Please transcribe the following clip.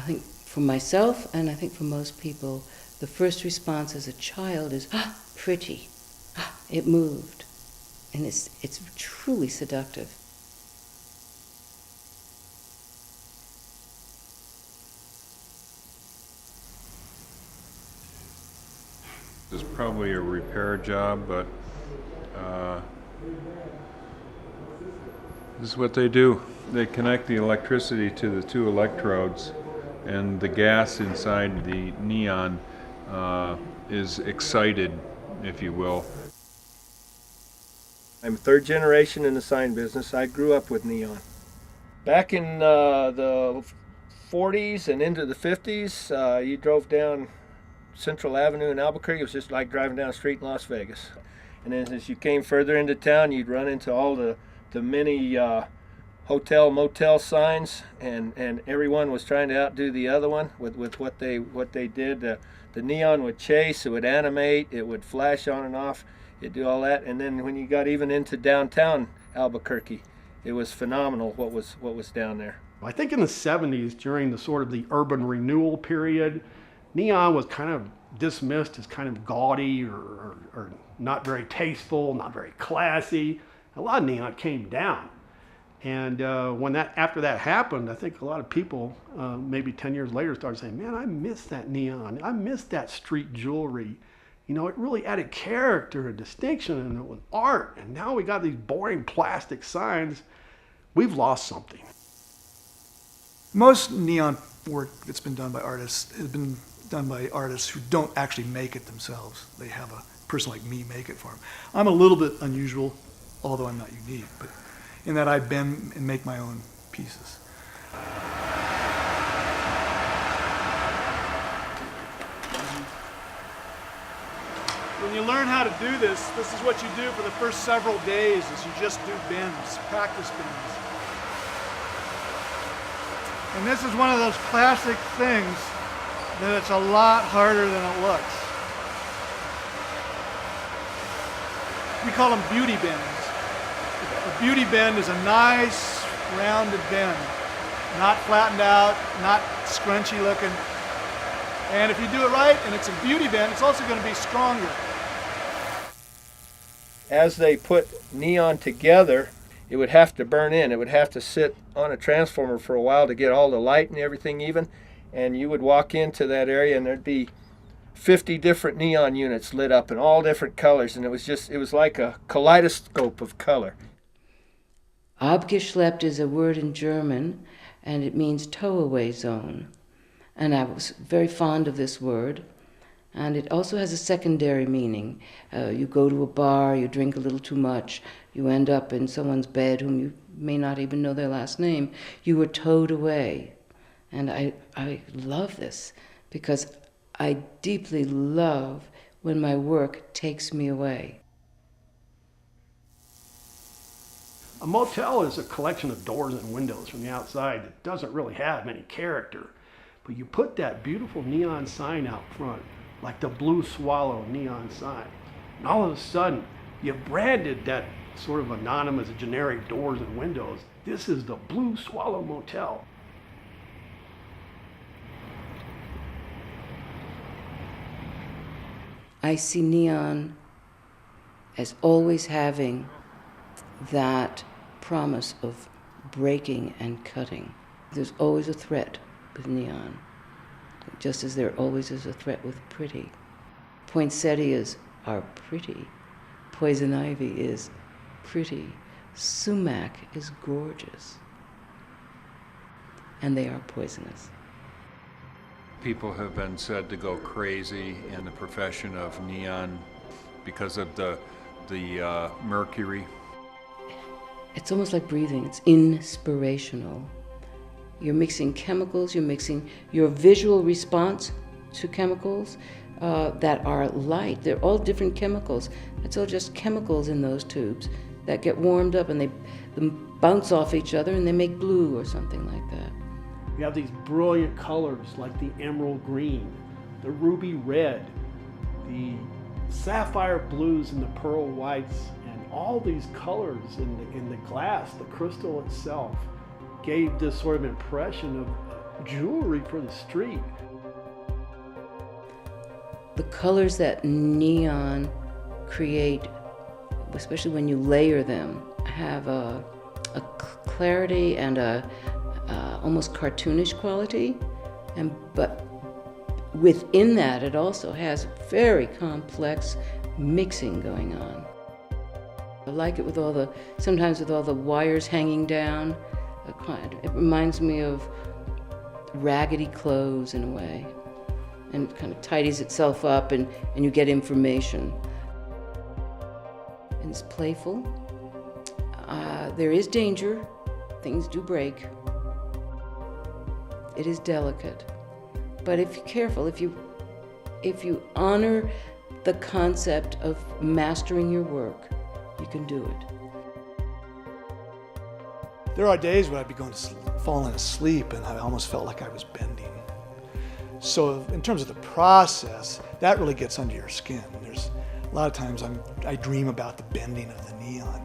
think for myself, and I think for most people, the first response as a child is, ah, pretty. Ah, it moved. And it's truly seductive. This is probably a repair job, but this is what they do. They connect the electricity to the two electrodes, and the gas inside the neon is excited, if you will. I'm third generation in the sign business. I grew up with neon. Back in the 40s and into the 50s, you drove down Central Avenue in Albuquerque. It was just like driving down a street in Las Vegas. And then as you came further into town, you'd run into all the many hotel, motel signs, and everyone was trying to outdo the other one with what they did. The neon would chase, it would animate, it would flash on and off, it'd do all that. And then when you got even into downtown Albuquerque, it was phenomenal what was down there. I think in the 70s, during the sort of the urban renewal period, neon was kind of dismissed as kind of gaudy or not very tasteful, not very classy. A lot of neon came down. And after that happened, I think a lot of people, maybe 10 years later, started saying, man, I miss that neon. I miss that street jewelry. You know, it really added character and distinction, and it was art. And now we got these boring plastic signs. We've lost something. Most neon work that's been done by artists has been done by artists who don't actually make it themselves. They have a person like me make it for them. I'm a little bit unusual, although I'm not unique, but in that I bend and make my own pieces. When you learn how to do this is what you do for the first several days, is you just do bends, practice bends. And this is one of those classic things that it's a lot harder than it looks. We call them beauty bends. A beauty bend is a nice rounded bend, not flattened out, not scrunchy looking. And if you do it right and it's a beauty bend, it's also going to be stronger. As they put neon together, it would have to burn in. It would have to sit on a transformer for a while to get all the light and everything even. And you would walk into that area and there'd be 50 different neon units lit up in all different colors. And it was like a kaleidoscope of color. Abgeschleppt is a word in German, and it means tow-away zone. And I was very fond of this word. And it also has a secondary meaning. You go to a bar, you drink a little too much, you end up in someone's bed whom you may not even know their last name. You were towed away. And I love this because I deeply love when my work takes me away. A motel is a collection of doors and windows from the outside that doesn't really have any character. But you put that beautiful neon sign out front, like the Blue Swallow neon sign, and all of a sudden, you've branded that sort of anonymous, generic doors and windows. This is the Blue Swallow Motel. I see neon as always having that promise of breaking and cutting. There's always a threat with neon, just as there always is a threat with pretty. Poinsettias are pretty. Poison ivy is pretty. Sumac is gorgeous. And they are poisonous. People have been said to go crazy in the profession of neon because of the mercury. It's almost like breathing. It's inspirational. You're mixing chemicals, you're mixing your visual response to chemicals that are light. They're all different chemicals. It's all just chemicals in those tubes that get warmed up and they bounce off each other and they make blue or something like that. You have these brilliant colors like the emerald green, the ruby red, the sapphire blues and the pearl whites, and all these colors in the glass, the crystal itself, gave this sort of impression of jewelry for the street. The colors that neon create, especially when you layer them, have a clarity and a almost cartoonish quality, but within that it also has very complex mixing going on. I like it with sometimes with all the wires hanging down. It reminds me of raggedy clothes in a way, and kind of tidies itself up, and you get information. And it's playful. There is danger. Things do break. It is delicate. But if you're careful, if you honor the concept of mastering your work, you can do it. There are days when I'd be falling asleep and I almost felt like I was bending. So in terms of the process, that really gets under your skin. There's a lot of times I dream about the bending of the neon.